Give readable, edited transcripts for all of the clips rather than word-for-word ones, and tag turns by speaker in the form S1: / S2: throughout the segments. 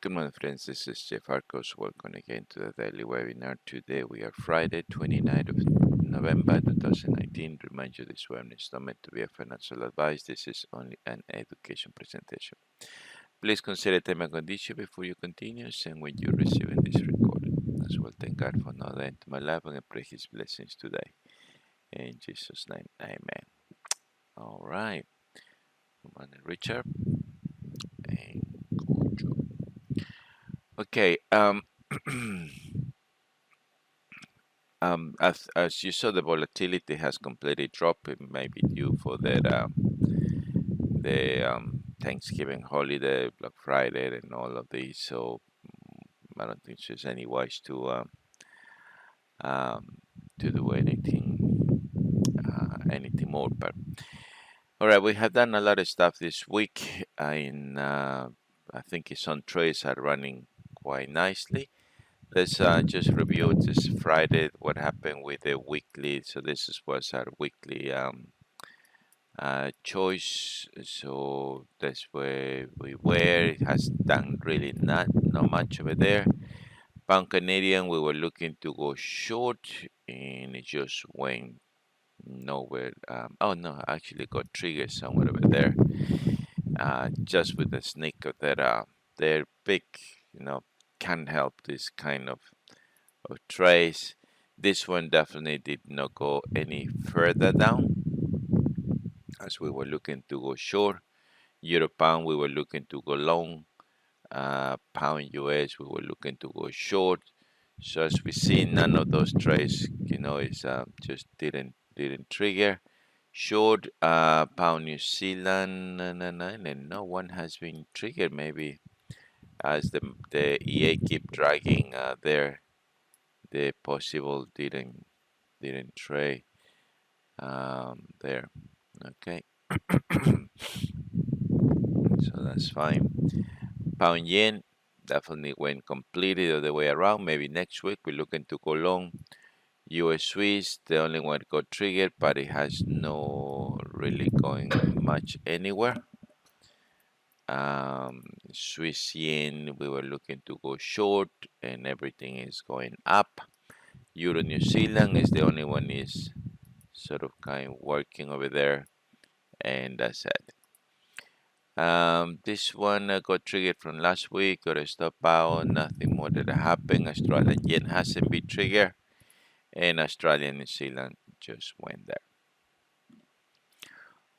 S1: Good morning, friends. This is Jeff Arcos. Welcome again to the daily webinar. Today we are Friday, 29th of November 2019. Remind you this webinar is not meant to be a financial advice. This is only an education presentation. Please consider time and condition before you continue and when you're receiving this recording. As well, thank God for another end to my life and I pray His blessings today. In Jesus' name, amen. All right. Good morning, Richard. And Kojo. Okay. As you saw, the volatility has completely dropped. It may be due for that the Thanksgiving holiday, Black Friday, and all of these. So I don't think there's any wise to do anything more. But all right, we have done a lot of stuff this week. I think it's on trades are running quite nicely. Let's just review this Friday what happened with the weekly. So was our weekly choice. So that's where we were. It has done really not much over there. Pound Canadian, we were looking to go short, and it just went nowhere. Oh no, actually got triggered somewhere over there. Just with the sneak of that, their big, can't help this kind of trades. This one definitely did not go any further down as we were looking to go short. Euro pound, we were looking to go long. Pound US, we were looking to go short. So as we see, none of those trades, is just didn't trigger. Short pound New Zealand, and no one has been triggered. Maybe as the EA keep dragging the possible didn't trade there. Okay, so that's fine. Pound yen definitely went completely the other way around. Maybe next week we're looking to go long. US Swiss, the only one got triggered, but it has no really going much anywhere. Swiss yen, we were looking to go short, and everything is going up. Euro New Zealand is the only one is sort of kind of working over there, and that's it. This one got triggered from last week, got a stop out, nothing more that happened. Australian yen hasn't been triggered, and Australian New Zealand just went there.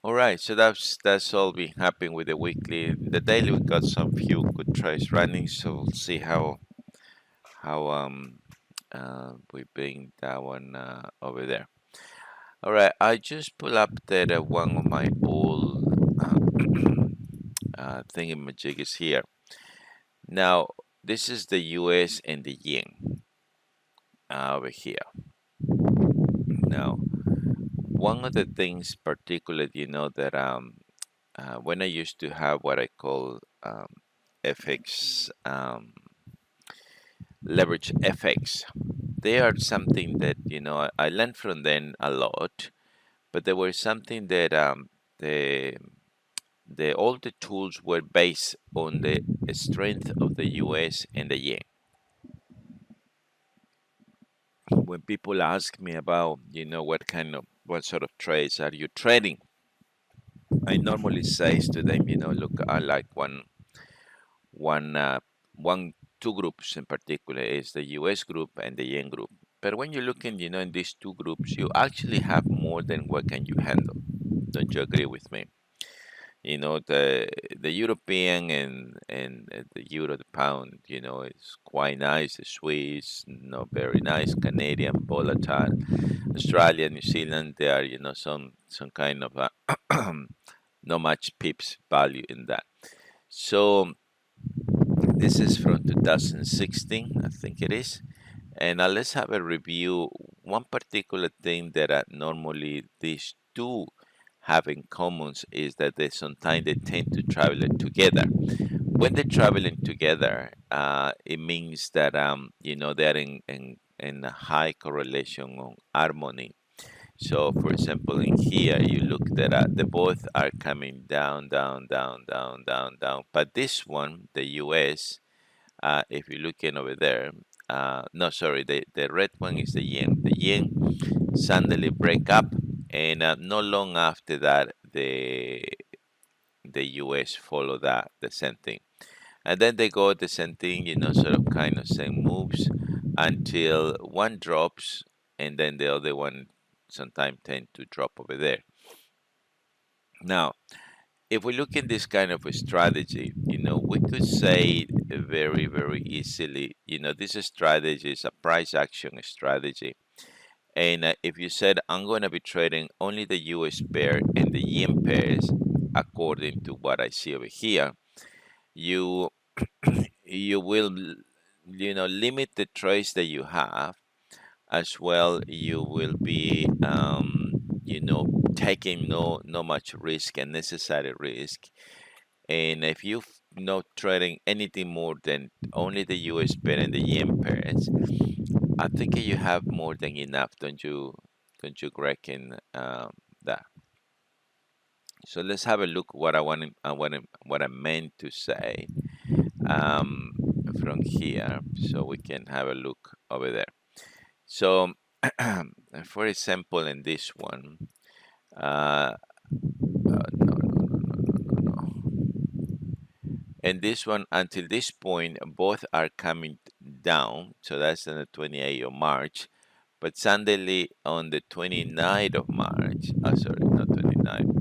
S1: All right, so that's all been happening with the weekly. The daily we got some few good trades running, so we'll see how we bring that one over there. All right, I just pull up that one of my old thingamajig is here. Now, this is the US and the yen over here. Now, one of the things particularly, that when I used to have what I call FX, leverage FX, they are something that, I learned from them a lot, but they were something that all the tools were based on the strength of the US and the yen. When people ask me about, what sort of trades are you trading, I normally say to them, look, I like two groups in particular is the US group and the yen group. But when you're looking, in these two groups, you actually have more than what can you handle. Don't you agree with me? The European and the euro, the pound, is quite nice. The Swiss, very nice. Canadian, volatile. Australia, New Zealand, they are, some kind of not much pips value in that. So this is from 2016, I think it is. And let's have a review. One particular thing that normally these two have in common is that sometimes they tend to travel together. When they're traveling together, it means that they're in a high correlation on harmony. So, for example, in here you look that the both are coming down, down, down, down, down, down. But this one, the US, if you're looking over there, no, sorry, the red one is the yen. The yen suddenly break up, and not long after that, the US follow that the same thing, and then they go the same thing, sort of kind of same moves until one drops, and then the other one sometimes tend to drop over there. Now, if we look at this kind of a strategy, we could say very, very easily, this strategy is a price action strategy. And if you said, I'm going to be trading only the US pair and the yen pairs, according to what I see over here, you you will, limit the trades that you have. As well, you will be, taking no much risk and necessary risk. And if you not trading anything more than only the US pair and the yen pairs, I think you have more than enough, don't you reckon that? So let's have a look what I meant to say um, from here, so we can have a look over there. So, for example, in this one, no, no, no, no, no, no, no. And this one, until this point, both are coming down. So that's on the 28th of March. But suddenly on the 29th of March, sorry, not 29th,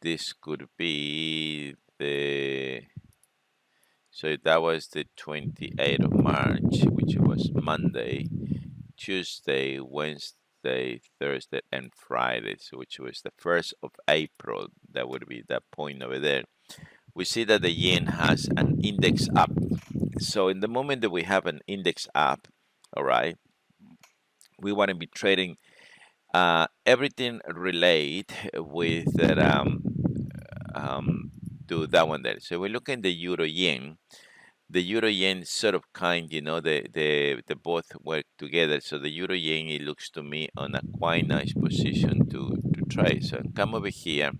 S1: this could be so that was the 28th of March, which was Monday, Tuesday, Wednesday, Thursday, and Friday, so which was the 1st of April. That would be that point over there. We see that the yen has an index up. So in the moment that we have an index up, all right, we want to be trading everything relate with that to that one there. So we look at the euro yen. The euro yen sort of kind, they both work together. So the euro yen, it looks to me on a quite nice position to trade. So come over here,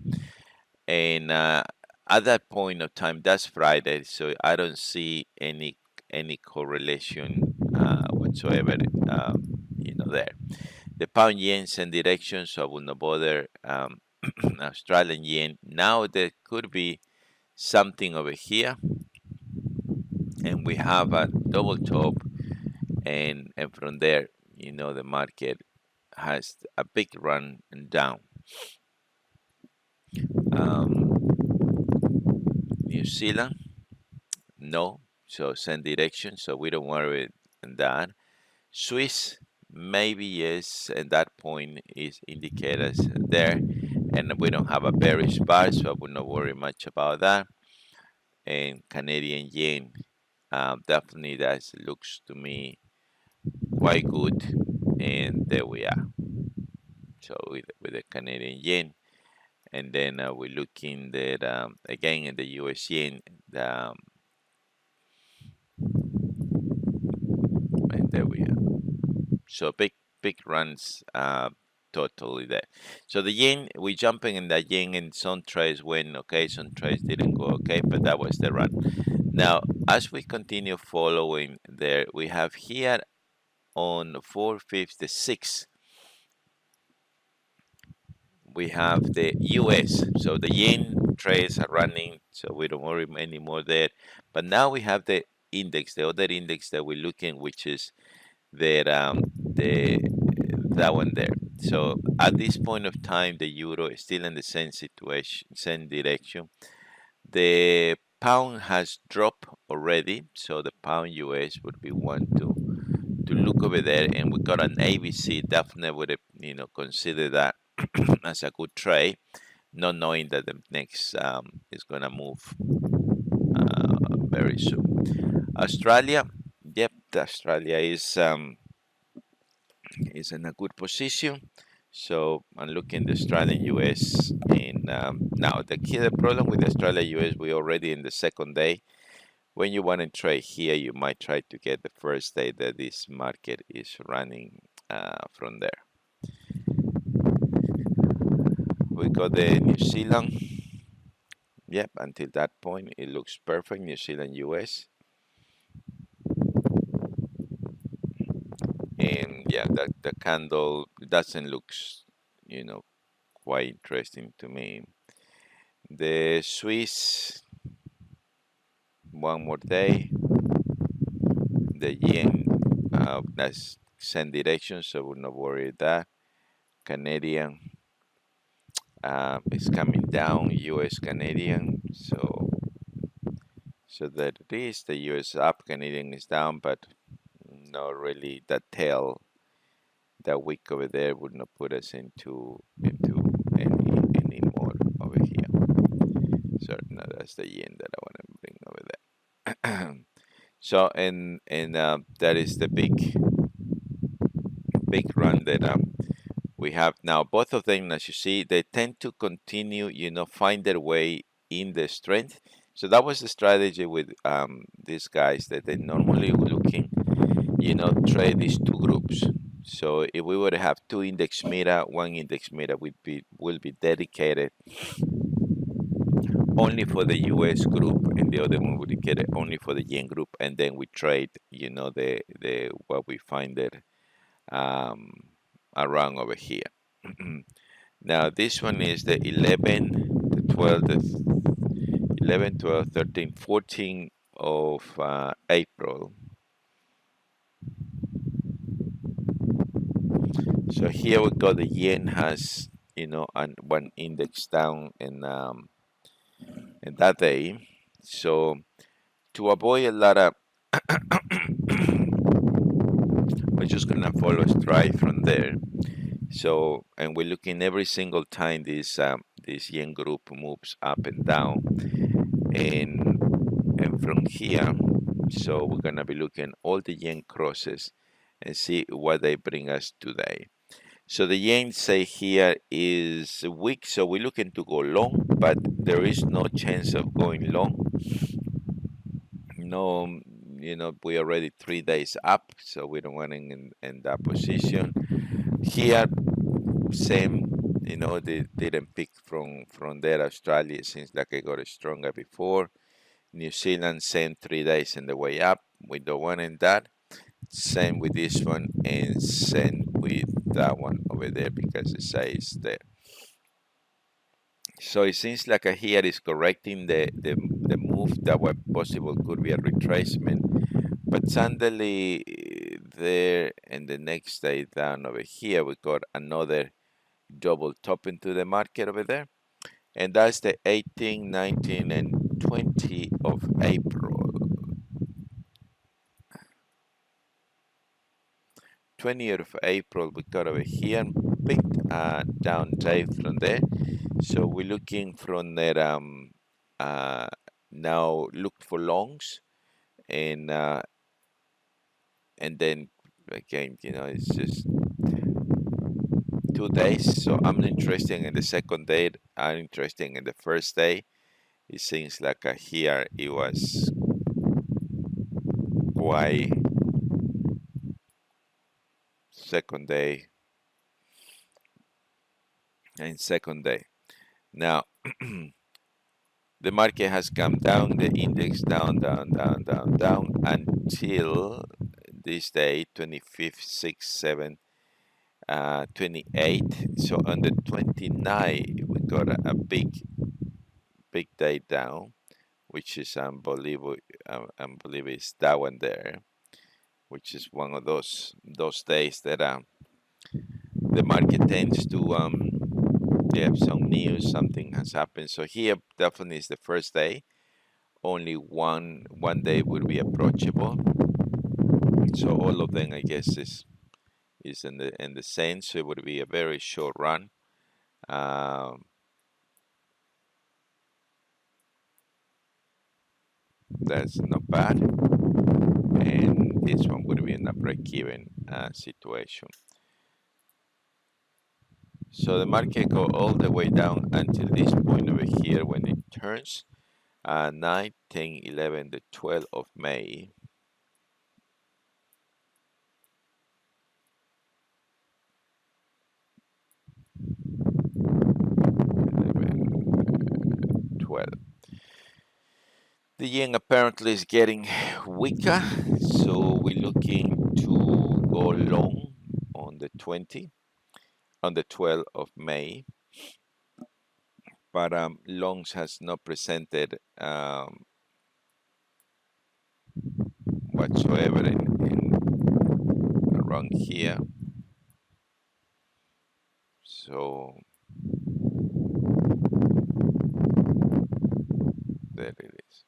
S1: and at that point of time, that's Friday. So I don't see any correlation whatsoever, there. The pound yen send direction, so I will not bother. Australian yen. Now there could be something over here, and we have a double top, and from there, the market has a big run down. New Zealand, no, so send direction, so we don't worry in that. Swiss, maybe yes, and that point is indicators there, and we don't have a bearish bar, so I would not worry much about that. And Canadian yen, definitely that looks to me quite good, and there we are. So with the Canadian yen, and then we're looking at again in the US yen, and there we are. So big runs totally there. So the yen, we jumping in the yen, and some trades went okay, some trades didn't go okay, but that was the run. Now, as we continue following there, we have here on 456, we have the US. So the yen trades are running, so we don't worry anymore there. But now we have the index, the other index that we're looking, which is the that one there. So at this point of time, the euro is still in the same situation, same direction. The pound has dropped already, so the pound US would be one to look over there, and we got an ABC. Definitely would consider that as a good trade, not knowing that the next is gonna move very soon. Australia, yep, Australia is in a good position. So I'm looking the Australian US, and now the problem with Australia US, we're already in the second day. When you want to trade here, you might try to get the first day that this market is running from there. We got the New Zealand. Yep, until that point, it looks perfect. New Zealand, US. And yeah, the candle doesn't look, you know, quite interesting to me. The Swiss, one more day. The yen, that's same direction, so we're not worried that. Canadian is coming down, US Canadian, so that it is. The US up, Canadian is down, but not really the tail. That wick over there would not put us into any more over here. So no, that's the yen that I want to bring over there. So and that is the big run that we have now. Both of them, as you see, they tend to continue, find their way in the strength. So that was the strategy with these guys that they normally were looking, trade these two groups. So if we were to have two index meta, one index meta will be dedicated only for the US group, and the other one would be dedicated only for the yen group, and then we trade, the what we find it um, around over here. Now this one is the 11, the 12, the 11, 12, 13, 14 of April. So here we got the yen has, and one index down in that day. So to avoid a lot of, we're just gonna follow straight from there. So, and we're looking every single time this yen group moves up and down, and from here, so we're gonna be looking all the yen crosses and see what they bring us today. So the yen say here is weak, so we're looking to go long, but there is no chance of going long. No, we're already 3 days up, so we don't want to in that position. Here, same, they didn't pick from there. Australia seems like it got stronger before. New Zealand, same 3 days in the way up. We don't want in that. Same with this one, and same with that one over there because it says there. So it seems like here is correcting the move that was possible could be a retracement, but suddenly there and the next day down over here we got another double top into the market over there, and that's the 18, 19, and 20 of April. 20th of April we got over here, big down trade from there. So we're looking from there uh, now look for longs, and then again, it's just 2 days. So I'm interested in the second day. I'm interested in the first day. It seems like here it was quite second day and second day. Now the market has come down, the index down, down, down, down, down until this day, 25th, 6th, 7th, 28. So on the 29th, we got a big day down, which is unbelievable. Unbelievable is that one there, which is one of those days that the market tends to have some news, something has happened. So here definitely is the first day. Only one day will be approachable. So all of them, I guess, is in the same. So it would be a very short run. That's not bad. And this one would be in a break-even situation. So the market go all the way down until this point over here when it turns 9, 10, 11, the 12th of May. 11, 12. The yen apparently is getting weaker, so we're looking to go long on the 12th of May. But longs has not presented whatsoever in around here. So there it is.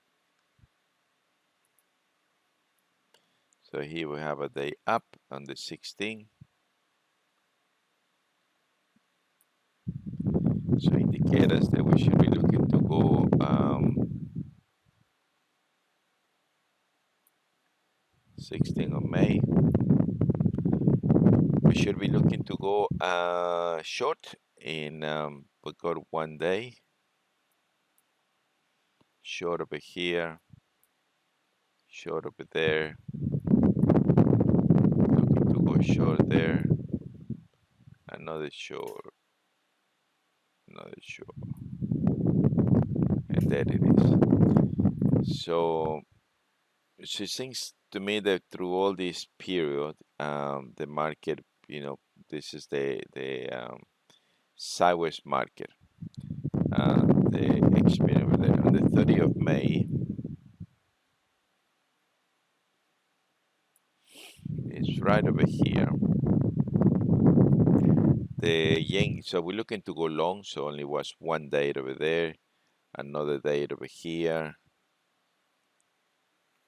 S1: So here we have a day up on the 16th. So indicators that we should be looking to go 16th of May. We should be looking to go short in we got 1 day short over here, short over there, looking to go short there, another short, and there it is. So it seems to me that through all this period, the market, this is the sideways market. The experience there on the 30th of May is right over here. The yen, so we're looking to go long, so only was 1 day over there, another day over here.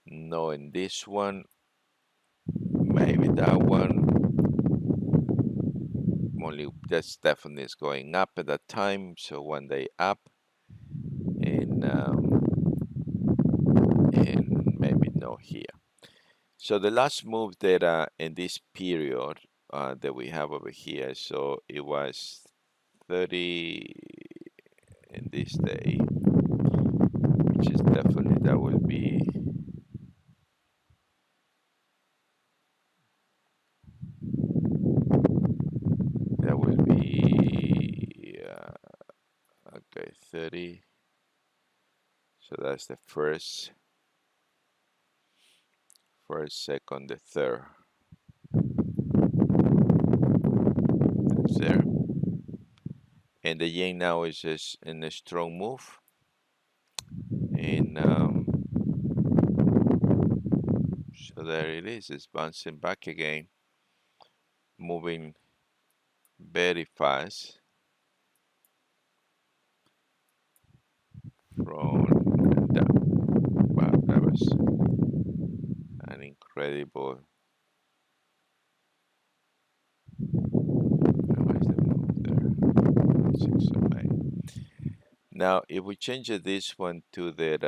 S1: No, in this one, maybe that one. Only that's definitely is going up at that time, so 1 day up, and maybe no here. So the last move that in this period that we have over here, so it was 30 in this day, which is definitely that will be okay, 30. So that's the first, second, the third. That's there. And the yen now is just in a strong move. And so there it is. It's bouncing back again, moving very fast from down. Wow, that was an incredible. What is the move there? 6 of May. Now, if we change this one to the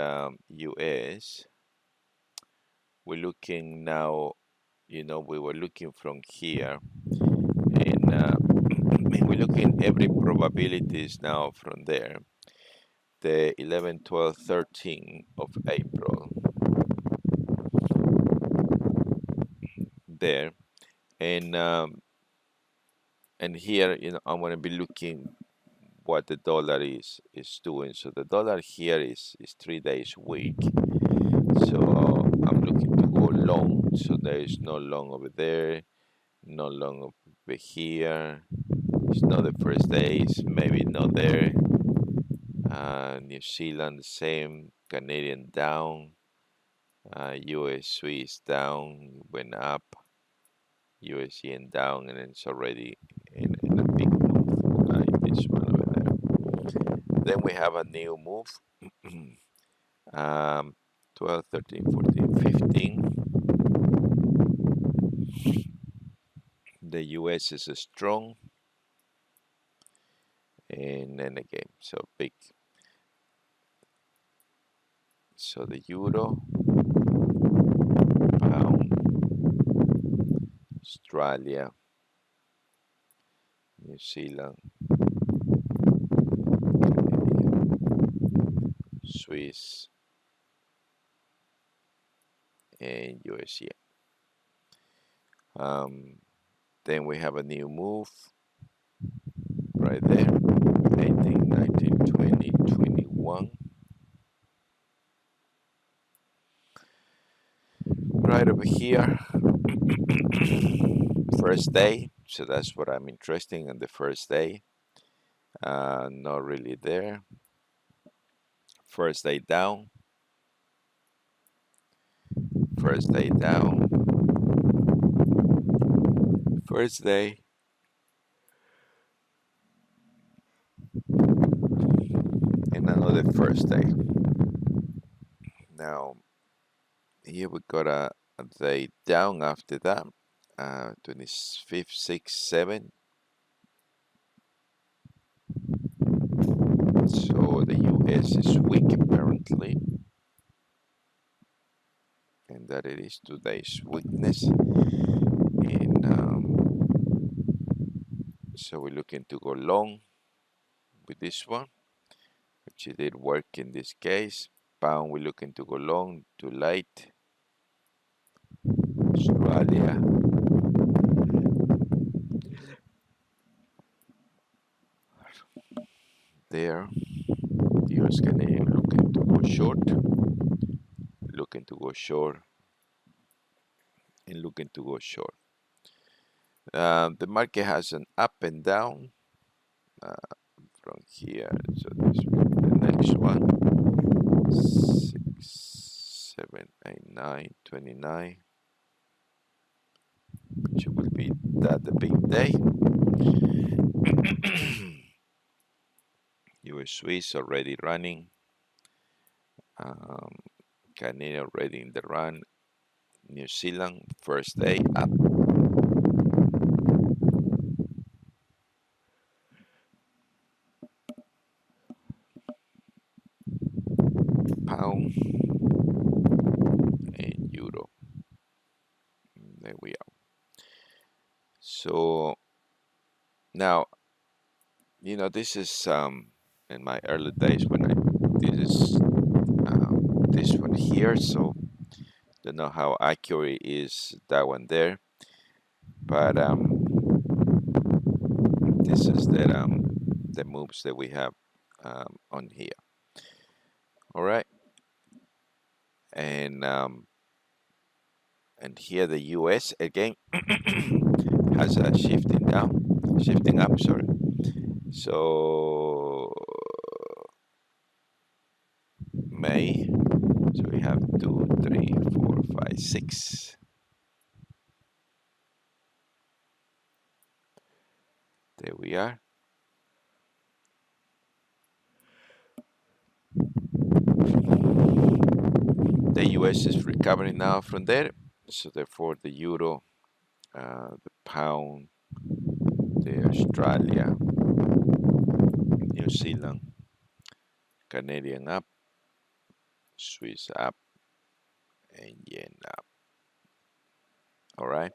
S1: US, we're looking now, we were looking from here, and we're looking every probabilities now from there. The 11, 12, 13 of April there, and here, I'm going to be looking what the dollar is doing. So the dollar here is 3 days weak. So I'm looking to go long. So there is no long over there, no long over here. It's not the first days, maybe not there. New Zealand the same, Canadian down, US Swiss down, went up, US yen down, and it's already in a big move like this one over there. Then we have a new move, 12, 13, 14, 15. The US is strong, and then again, so big. So the euro, pound, Australia, New Zealand, Swiss, and USA. Then we have a new move right there, 18, 19, 20, 21. right over here, first day. So that's what I'm interested in the first day. Not really there. First day down. First day down. First day. And another first day. Now, here we got a day down after that. 25th, 6th, 7th. So the US is weak apparently. And that it is today's weakness. And so we're looking to go long with this one, which it did work in this case. Pound, we're looking to go long to light. Australia. There. US Canadian looking to go short. Looking to go short. And looking to go short. The market has an up and down from here. So this the next one. 6, 7, 8, 9, 29. Which will be that the big day. US Swiss already running. Canada already in the run. New Zealand first day up. Pound and euro. There we are. So now, this is in my early days when this is this one here. So don't know how accurate is that one there, but this is the moves that we have on here. All right, and here the US again has a shifting up, sorry. So May, so we have 2, 3, 4, 5, 6. There we are. The US is recovering now from there, so therefore the euro, the pound, the Australia, New Zealand, Canadian up, Swiss up, and yen up. All right.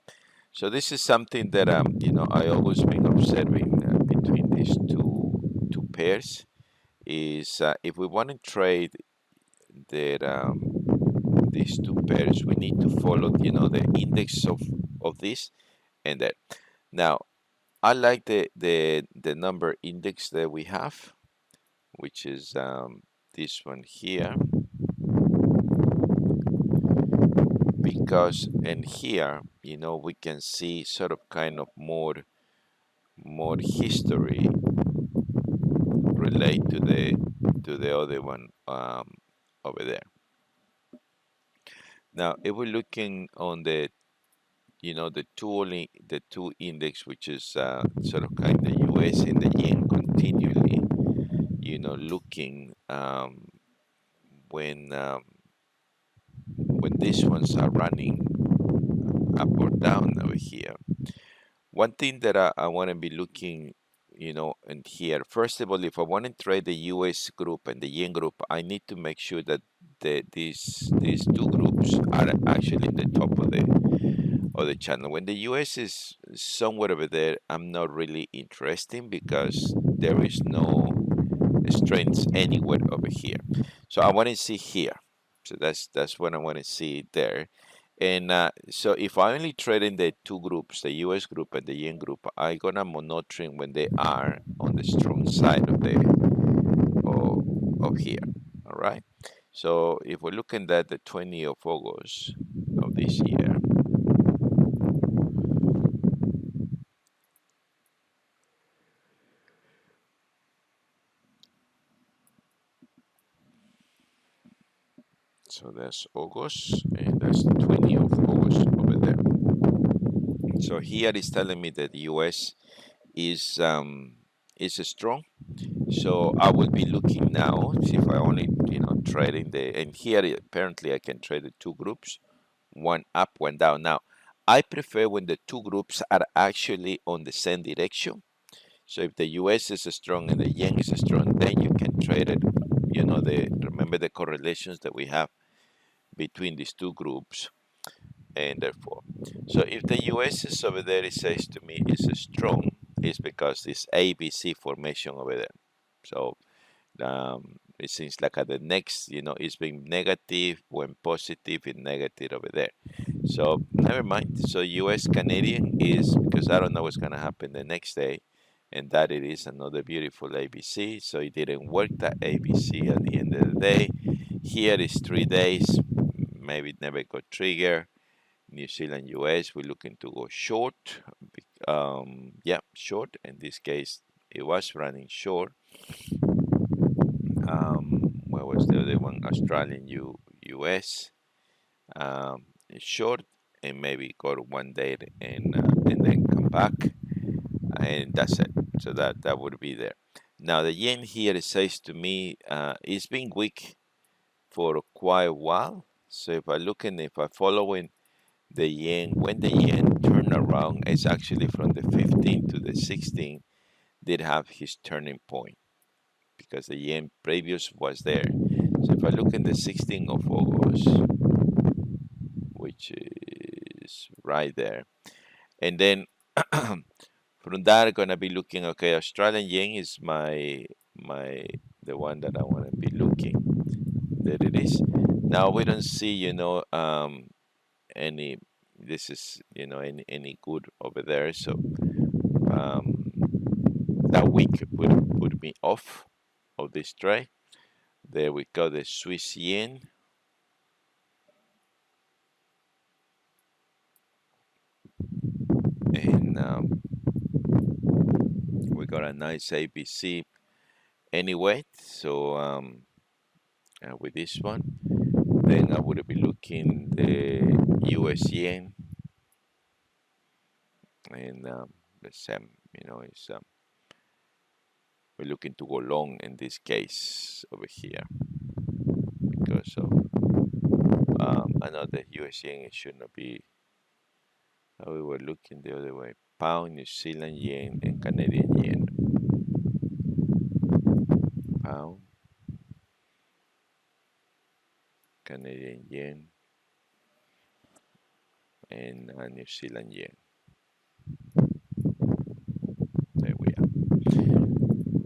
S1: So this is something that I always been observing between these two pairs. Is if we want to trade that these two pairs, we need to follow the index of this and that. Now, I like the number index that we have, which is this one here, because in here we can see sort of kind of more history relate to the other one over there. Now, if we're looking on the the two index, which is sort of kind of US and the yen continually, looking when these ones are running up or down over here. One thing that I want to be looking, in here, first of all, if I want to trade the US group and the yen group, I need to make sure that these two groups are actually in the top of the channel. When the US is somewhere over there, I'm not really interested because there is no strength anywhere over here. So I want to see here. So that's what I want to see there. And so if I only trade in the two groups, the US group and the yen group, I'm gonna monitoring when they are on the strong side of here. All right. So if we're looking at the 20th of August of of this year. So that's August, and that's the 20th of August over there. So here it's telling me that the US is strong. So I will be looking now, see if I only, trading and here apparently I can trade the two groups, one up, one down. Now, I prefer when the two groups are actually on the same direction. So if the US is strong and the yen is strong, then you can trade it. Remember the correlations that we have between these two groups, and therefore, so if the US is over there, it says to me is strong, it's because this ABC formation over there. So it seems like at the next, it's been negative when positive and negative over there. So never mind. So US Canadian is because I don't know what's gonna happen the next day, and that it is another beautiful ABC. So it didn't work that ABC at the end of the day. Here is 3 days, maybe it never got triggered. New Zealand US, we're looking to go short. Yeah, short. In this case, it was running short. Where was the other one? Australian US. Short and maybe go to 1 day and then come back, and that's it. So that would be there. Now the yen here it says to me it's been weak for quite a while. So if I look and if I following the yen, when the yen turned around, it's actually from the 15 to the 16 did have his turning point because the yen previous was there. So if I look in the 16th of August, which is right there, and then from that, I'm gonna be looking. Okay, Australian yen is my the one that I want to be looking. There it is. Now we don't see, any. This is, any good over there. So um, that week would put me off of this trade. There we go. The Swiss yen, and we got a nice ABC anyway. So with this one, then I would be looking the US yen, and the same, is we're looking to go long in this case over here because of I know the US yen it should not be. We were looking the other way. Pound, New Zealand yen, and Canadian yen. Pound, Canadian yen, and New Zealand yen. There we are.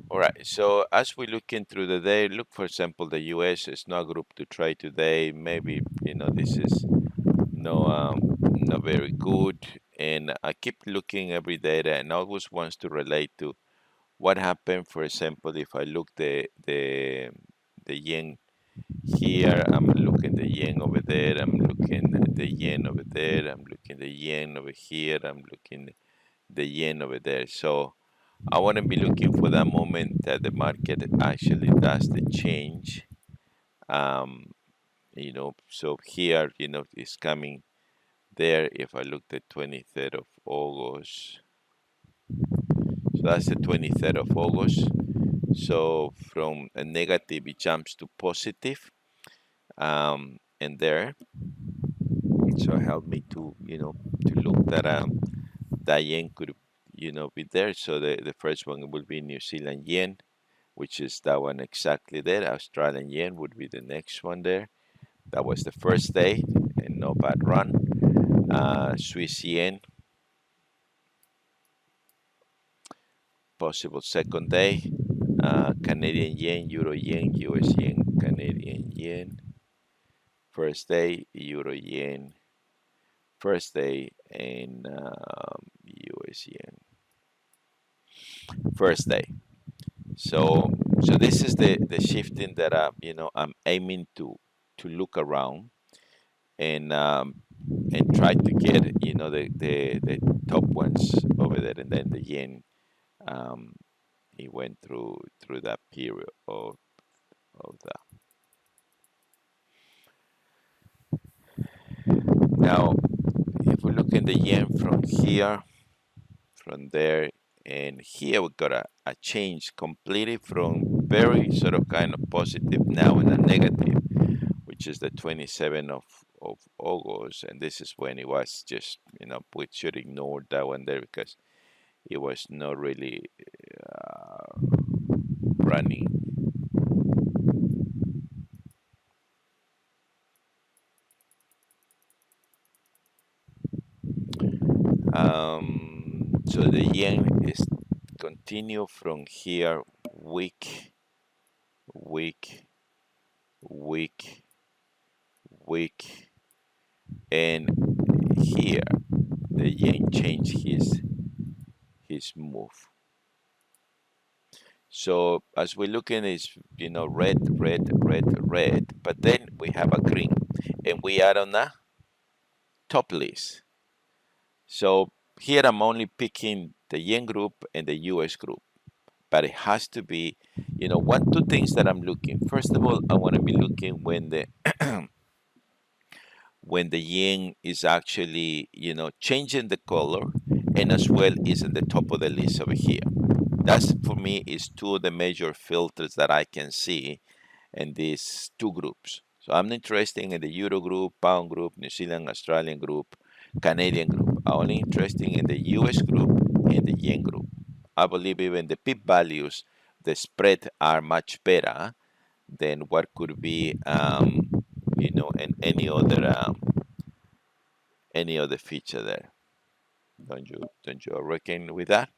S1: All right. So as we looking through the day, look for example, the U.S. is not a group to trade today. Maybe this is not very good. And I keep looking every day and always wants to relate to what happened. For example, if I look the yen here, I'm looking the yen over there, I'm looking the yen over there, I'm looking the yen over here, I'm looking the yen over there. So I want to be looking for that moment that the market actually does the change. Um, so here, it's coming there. If I look the 23rd of August, so that's the 23rd of August. So from a negative, it jumps to positive. And there, so help me to to look that that yen could be there. So the first one will be New Zealand yen, which is that one exactly there. Australian yen would be the next one there. That was the first day and no bad run. Swiss yen, possible second day. Canadian yen, Euro yen, US yen, Canadian yen. First day, Euro yen. First day, and US yen. First day. So this is the shifting that I'm aiming to look around. and try to get the top ones over there, and then the yen um, it went through that period of that. Now, if we look at the yen from here, from there, and here we got a change completely from very sort of kind of positive now in a negative, which is the 27th of August, and this is when it was just, we should ignore that one there because it was not really running. So the yen is continue from here weak, weak, weak, weak, and here the yen changed his move. So as we look at this, red, red, red, red, but then we have a green, and we are on a top list. So here I'm only picking the yen group and the US group, but it has to be, two things that I'm looking. First of all, I want to be looking when the when the yen is actually, changing the color, and as well is in the top of the list over here. That's for me is two of the major filters that I can see in these two groups. So I'm interested in the Euro group, Pound group, New Zealand, Australian group, Canadian group. I'm only interested in the US group and the yen group. I believe even the PIP values, the spread are much better than what could be, in any other feature there. Don't you reckon with that?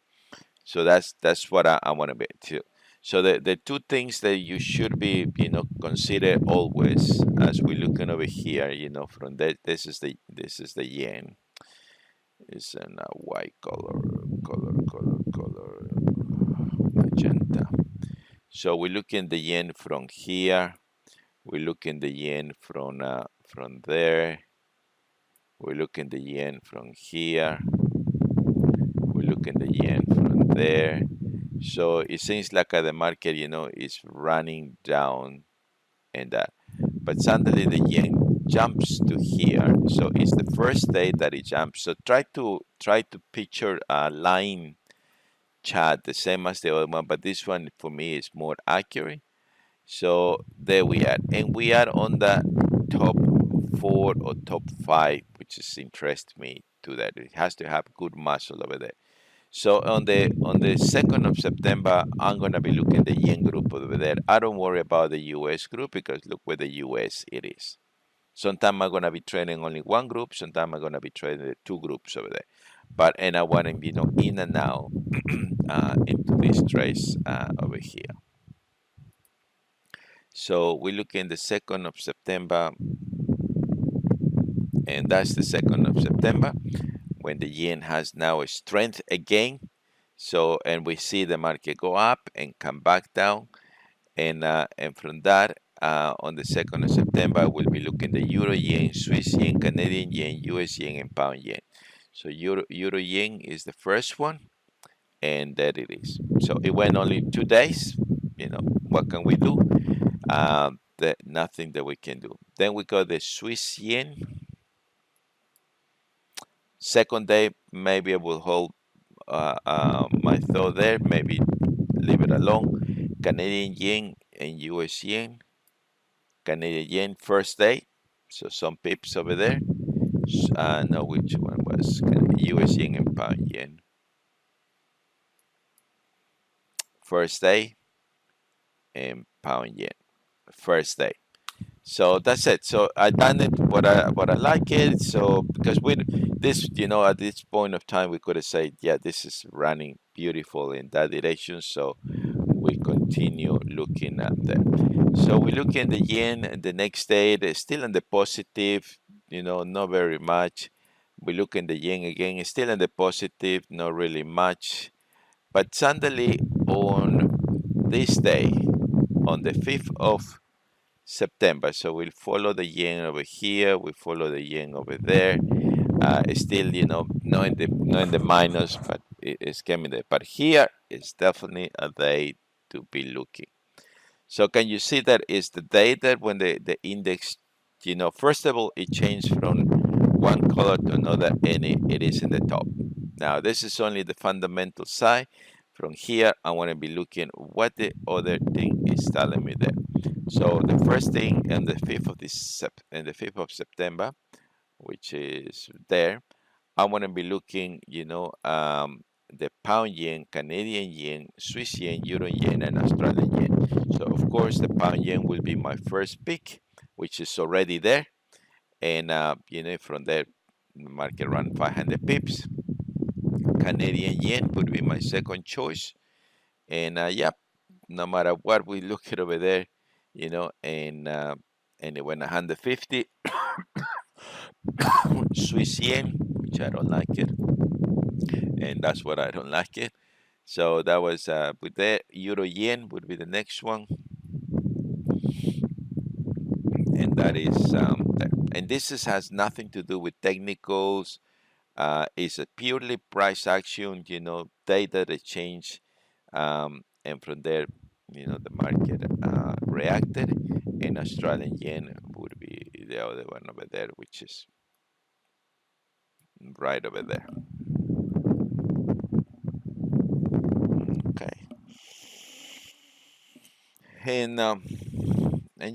S1: So that's what I want to be too. So the two things that you should be, consider always as we're looking over here, from that, this is the yen. It's in a white color, magenta. So we look in the yen from here. We look in the yen from there. We look in the yen from here. We look in the yen from there. So it seems like the market, is running down and that. But suddenly the yen jumps to here. So it's the first day that it jumps. So try to picture a line chart the same as the other one, but this one for me is more accurate. So there we are, and we are on the top 4 or top 5, which is interest me to that. It has to have good muscle over there. So on the 2nd of September, I'm gonna be looking at the yen group over there. I don't worry about the US group because look where the US it is. Sometimes I'm gonna be trading only one group. Sometimes I'm gonna be trading the two groups over there. And I want to in and out into this trades over here. So we look in the 2nd of September, and that's the 2nd of September when the yen has now a strength again. So, and we see the market go up and come back down, and from that, on the 2nd of September, we'll be looking the Euro yen, Swiss yen, Canadian yen, US yen, and pound yen. So Euro yen is the first one, and there it is. So it went only 2 days. What can we do? Nothing that we can do. Then we got the Swiss yen. Second day, maybe I will hold my thought there, maybe leave it alone. Canadian yen and US yen. Canadian yen first day, so some pips over there. No, which one was US yen and pound yen. First day and pound yen. First day. So that's it. So I done it what I like it. So because with this, at this point of time, we could have said, yeah, this is running beautiful in that direction. So we continue looking at that. So we look at the yen the next day. They're still in the positive, not very much. We look in the yen again. It's still in the positive, not really much. But suddenly on this day, on the 5th of September. So we'll follow the yen over here. We follow the yen over there. Still, not in the minus, but it's coming there. But here is definitely a day to be looking. So can you see that is the day that when the index, first of all, it changed from one color to another, and it is in the top. Now, this is only the fundamental side. From here, I want to be looking what the other thing is telling me there. So the first thing on the 5th of September, which is there, I want to be looking, the pound yen, Canadian yen, Swiss yen, euro yen, and Australian yen. So of course, the pound yen will be my first pick, which is already there, and from there, the market around 500 pips. Canadian yen would be my second choice, and yeah, no matter what we look at over there, and it went 150. Swiss yen, which I don't like it, and that's what I don't like it. So that was with that. Euro yen would be the next one, and that is there. And has nothing to do with technicals. It's a purely price action, data that change, and from there, the market reacted. And Australian yen would be the other one over there, which is right over there. Okay. And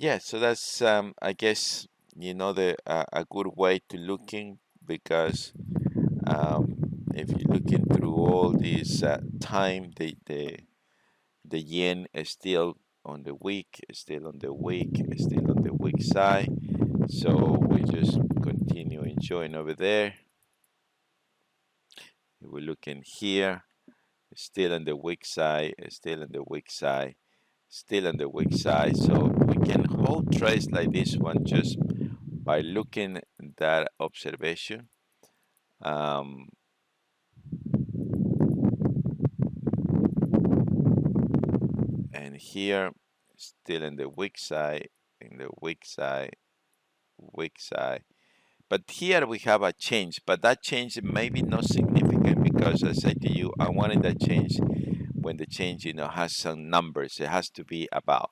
S1: yeah, so that's I guess the a good way to looking, because um, if you're looking through all this time, the yen is still on the week, is still on the week, is still on the weak side. So we just continue enjoying over there. If we're looking here, still on the weak side, still on the weak side, still on the weak side. So we can hold trades like this one just by looking at that observation. Um, and here, still in the weak side, in the weak side, weak side. But here we have a change, but that change may be not significant, because I said to you, I wanted that change when the change, has some numbers. It has to be about.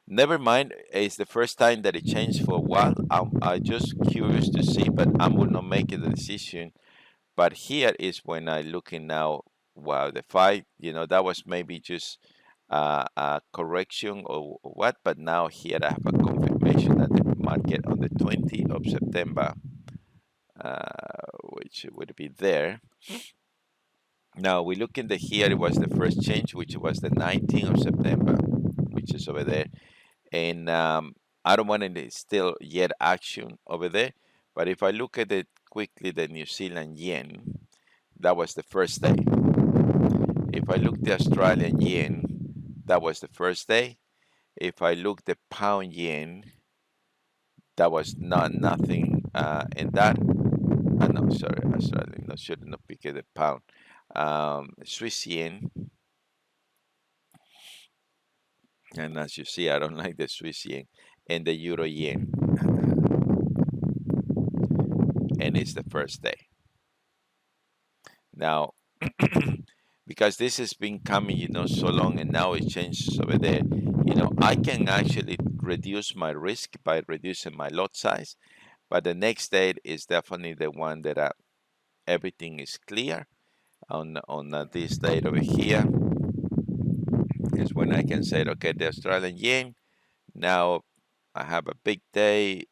S1: Never mind, it's the first time that it changed for a while. I'm just curious to see, but I will not make a decision. But here is when I looking now. Wow, the fight, that was maybe just a correction or what, but now here I have a confirmation that the market on the 20th of September, which would be there. Now we look in the here, it was the first change, which was the 19th of September, which is over there. And I don't want any still yet action over there. But if I look at it quickly, the New Zealand yen, that was the first day. If I look the Australian yen, that was the first day. If I look the pound yen, that was nothing in that. No, sorry, Australian. No, shouldn't have picked the pound. Swiss yen, and as you see, I don't like the Swiss yen, and the euro yen, and it's the first day. Now, because this has been coming, so long, and now it changes over there, I can actually reduce my risk by reducing my lot size. But the next date is definitely the one that everything is clear. On this date over here is when I can say, okay, the Australian yen. Now I have a big day.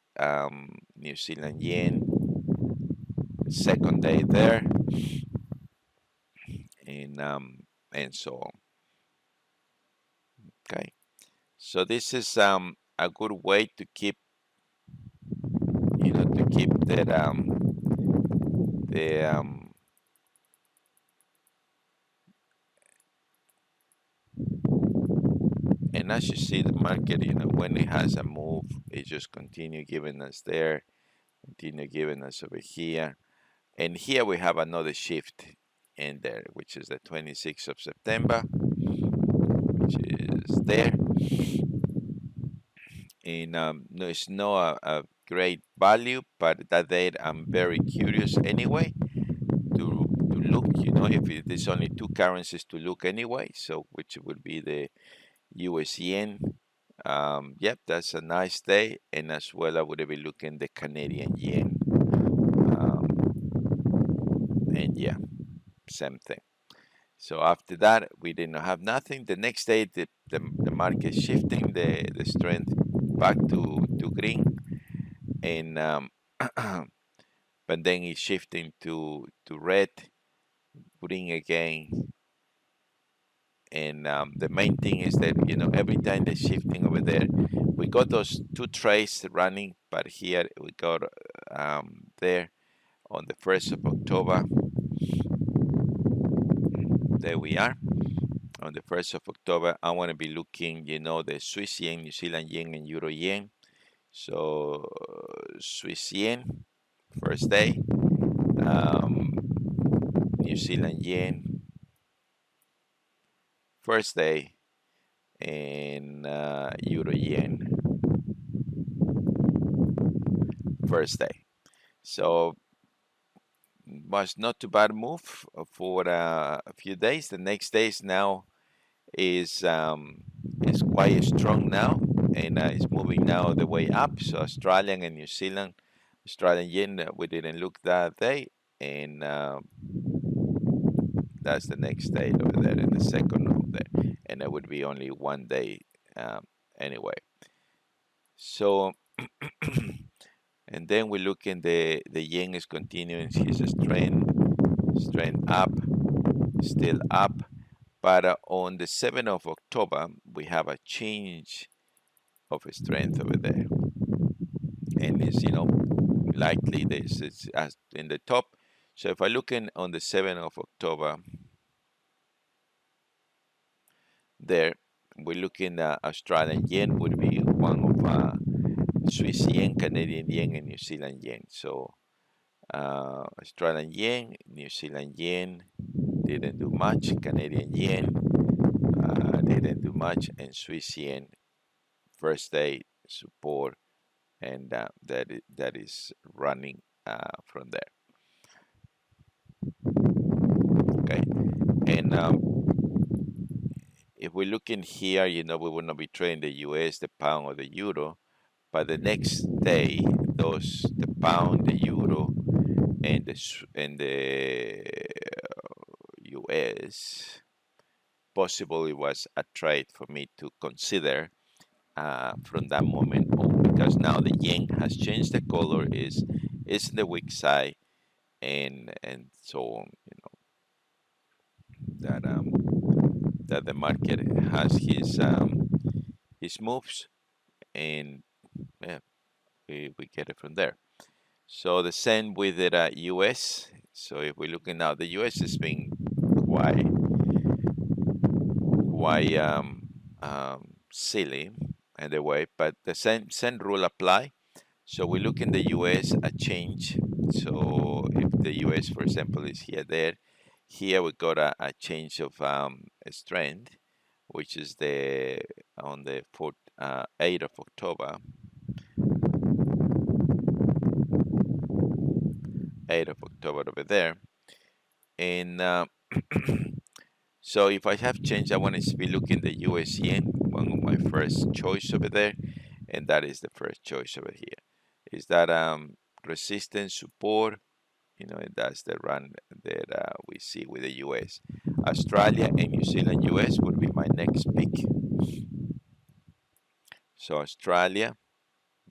S1: New Zealand yen, second day there, and so on. Okay, so this is a good way to keep, that the and as you see the market, when it has a move, it just continue giving us there, continue giving us over here, and here we have another shift in there, which is the 26th of September, which is there. and no, it's not a great value, but that day I'm very curious anyway to look, if there's only two currencies to look anyway, so which would be the US yen. Yep, that's a nice day, and as well I would be looking the Canadian yen, and yeah, same thing. So after that, we didn't have nothing. The next day, the market shifting the strength back to green, and but then it's shifting to red, green again. And the main thing is that every time they're shifting over there, we got those two trades running, but here we got there on the 1st of October. There we are. On the 1st of October, I want to be looking, the Swiss yen, New Zealand yen, and Euro yen. So Swiss yen, first day, New Zealand yen, first day, and Euro yen, first day. So was not too bad move for a few days. The next days now is quite strong now, and it's moving now the way up. So Australian and New Zealand, Australian yen, we didn't look that day, and that's the next day over there, and the second over there, and it would be only one day anyway. So and then we look in the yen is continuing his strength up, still up. But on the 7th of October, we have a change of strength over there. And it's, likely this is as in the top. So if I look in on the 7th of October, there, we're looking at Australian yen would be one of Swiss yen, Canadian yen, and New Zealand yen. So Australian yen, New Zealand yen didn't do much, Canadian yen didn't do much, and Swiss yen first day support, and that is running from there. Okay, and if we look in here, we will not be trading the US, the pound, or the euro, but the next day, the pound, the euro, and the US, possibly was a trade for me to consider from that moment on, because now the yen has changed the color, is the weak side, and so on. That the market has his moves, and yeah, we get it from there. So the same with the US. So if we're looking now, the US has been quite silly in the way, but the same rule apply. So we look in the US a change. So if the US, for example, is there, we got a change of strength, which is on the 8th of October. 8th of October over there, and so if I have changed, I want to be looking the US yen, one of my first choice over there, and that is the first choice over here. Is that resistance support? And that's the run that we see with the US. Australia and New Zealand US would be my next pick. So Australia,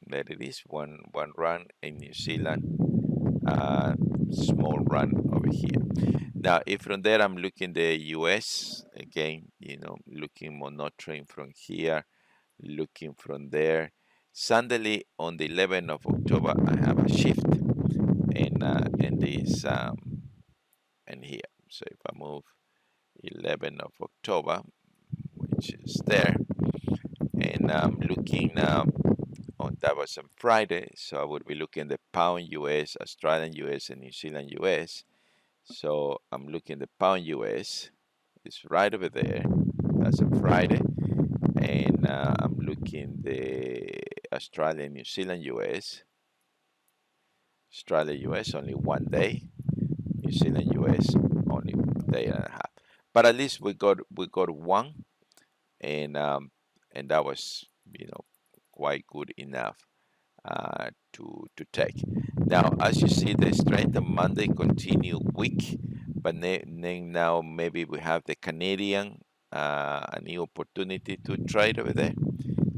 S1: there it is, one run, and New Zealand, small run over here. Now, if from there I'm looking the US again, looking monitoring from here, looking from there. Suddenly on the 11th of October, I have a shift in this and here. So if I move 11th of October, which is there, and I'm looking on that was on Friday, so I would be looking the pound US, Australian US, and New Zealand US. So I'm looking the pound US. It's right over there. That's a Friday. and I'm looking the Australia, New Zealand, US. Australia, US only 1 day. New Zealand, US only day and a half. But at least we got one, and that was quite good enough to take. Now, as you see, the strength on Monday continue weak, but then now maybe we have the Canadian, a new opportunity to trade over there.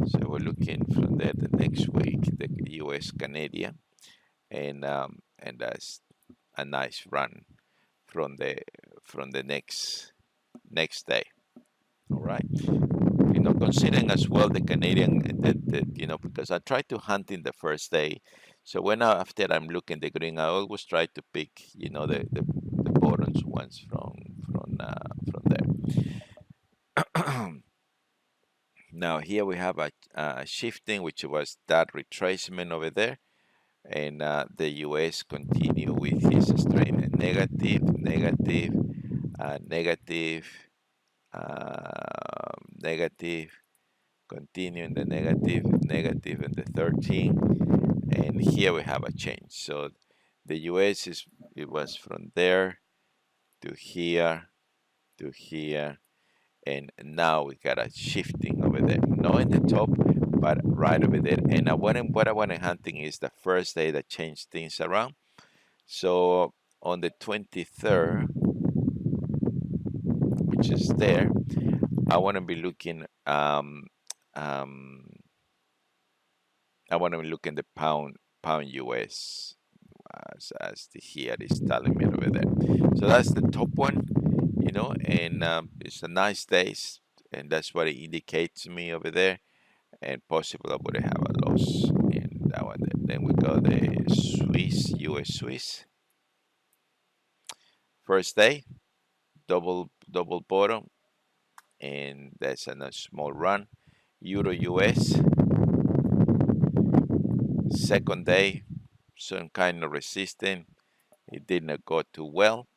S1: So we're looking from there the next week, the U.S. Canadian, and that's a nice run from the next day. All right. Considering as well the Canadian, because I try to hunt in the first day. So after I'm looking the green, I always try to pick, the bottom ones from there. Now here we have a shifting, which was that retracement over there, and the U.S. continue with his strength, negative, negative, negative, negative, continuing the negative, negative, and the 13, and here we have a change. So the US it was from there to here to here, and now we got a shifting over there, not in the top, but right over there. And what I want to hunting is the first day that changed things around. So on the 23rd, which is there, I want to be looking um, I want to look in the pound US, as the here is telling me over there. So that's the top one, and it's a nice days, and that's what it indicates to me over there. And possible I would have a loss in that one. Then we got the US Swiss. First day, double bottom, and that's a small run. Euro US. Second day, some kind of resistance. It did not go too well.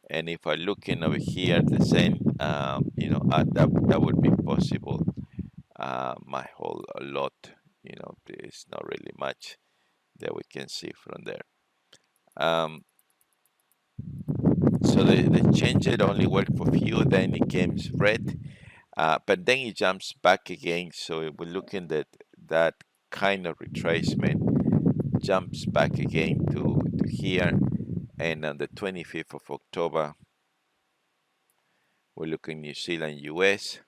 S1: And if I look in over here, the same, that would be possible. My whole lot, there's not really much that we can see from there. Um, so the change it only worked for few, then it came red, but then it jumps back again. So we're looking at that kind of retracement, jumps back again to here, and on the 25th of October, we're looking New Zealand, US,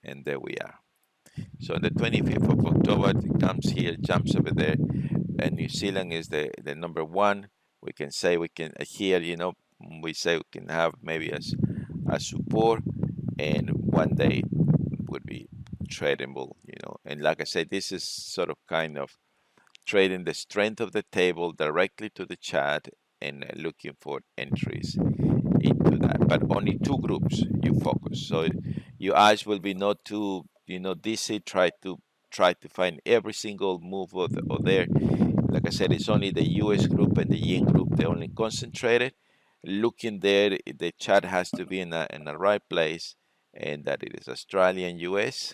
S1: and there we are. So on the 25th of October, it comes here, jumps over there, and New Zealand is the number one. We can say here, we say we can have maybe as a support, and one day would be tradable, And like I said, this is sort of kind of trading the strength of the table directly to the chart and looking for entries into that. But only two groups you focus. So your eyes will be not too, dizzy. Try to find every single move of there. Like I said, it's only the US group and the yen group. They only concentrated. Looking there, the chart has to be in the right place, and that it is Australian US.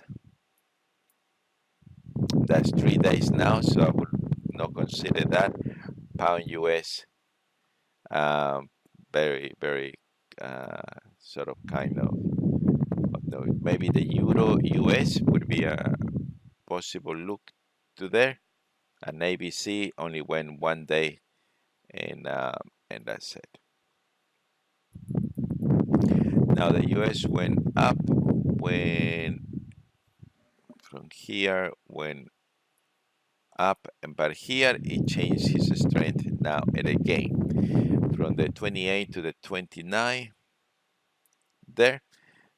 S1: That's 3 days now, so I would not consider that. Pound US, very, very sort of kind of, no, maybe the Euro US would be a possible look to there. An ABC only went 1 day, and that's it. Now the US went up when from here went up, but here it changed his strength now and again from the 28 to the 29 there.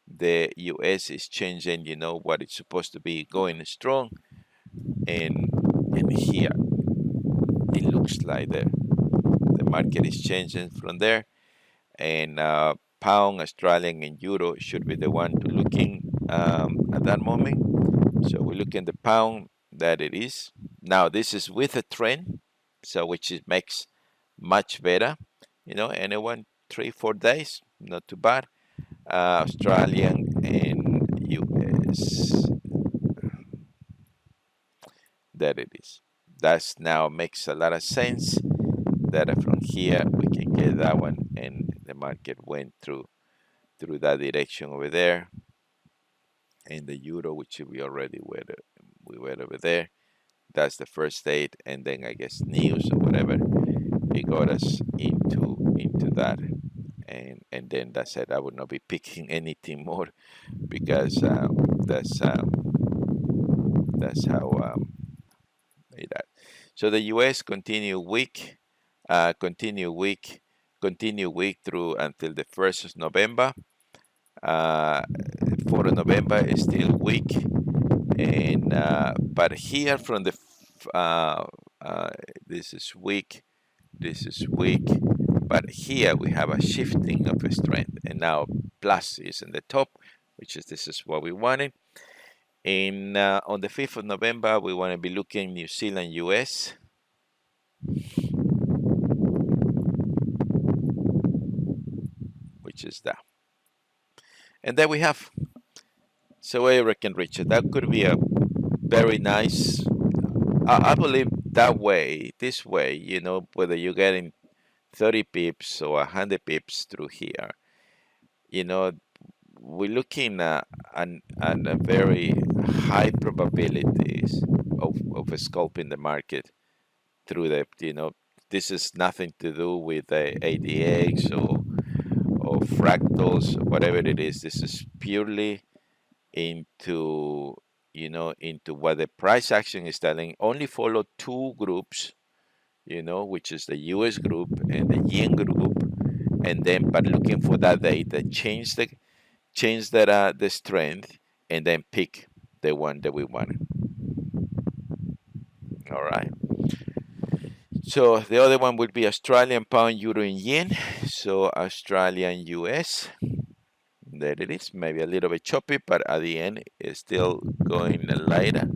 S1: The US is changing, what it's supposed to be going strong, and here it looks like the market is changing from there, and pound, Australian, and euro should be the one to looking at that moment. So we look in the pound, that it is. Now this is with a trend, so which it makes much better. Anyone 3-4 days, not too bad. Australian and Yes, there it is. That's now makes a lot of sense that from here we can get that one, and the market went through that direction over there, and the euro, which we were over there. That's the first date, and then I guess news or whatever it got us into that, and then that's it. I would not be picking anything more because that's how that. So the U.S. continue weak, continue weak through until the 1st of November. Uh, for November is still weak, and but here from the uh, uh, this is weak, this is weak, but here we have a shifting of the strength, and now plus is in the top, which is this is what we wanted. And on the 5th of November, we want to be looking New Zealand, US, which is that. And then we have, so I reckon, Richard, that could be a very nice, I believe that way, this way, whether you're getting 30 pips or 100 pips through here, you know, we're looking at a very high probabilities of scalping the market through this is nothing to do with the ADX or fractals, whatever it is. This is purely into into what the price action is telling. Only follow two groups, which is the US group and the yen group, and then but looking for that data, change the strength, and then pick the one that we want. All right. So the other one would be Australian pound, euro, and yen. So Australian US. There it is. Maybe a little bit choppy, but at the end it's still going lighter.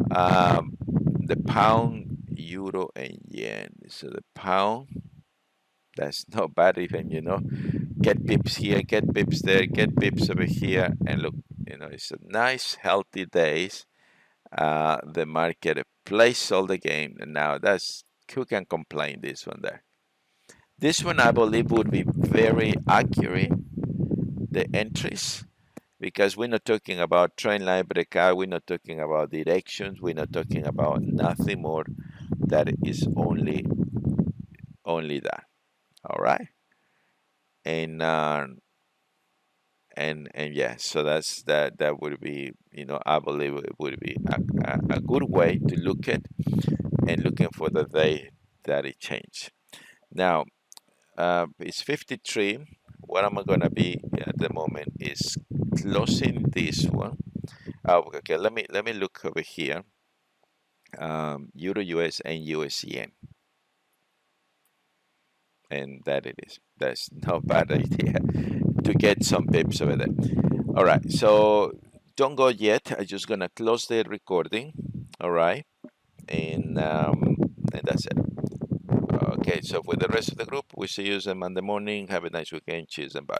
S1: The pound, euro, and yen. So the pound, that's not bad even, Get pips here, get pips there, get pips over here, and look, it's a nice, healthy days. The market plays all the game, and now that's who can complain this one there. This one I believe would be very accurate, the entries, because we're not talking about trend line breakout, we're not talking about directions, we're not talking about nothing more. That is only that. All right, and and yeah, so that would be, I believe it would be a good way to look at and looking for the day that it changed. Now it's 53. What am I gonna be at the moment is closing this one. Okay, let me look over here. Euro US and US yen, and that it is. That's no bad idea to get some pips over there. All right, so don't go yet. I'm just gonna close the recording. All right, and that's it. Okay, so for the rest of the group, we see you on Monday morning. Have a nice weekend. Cheers and bye.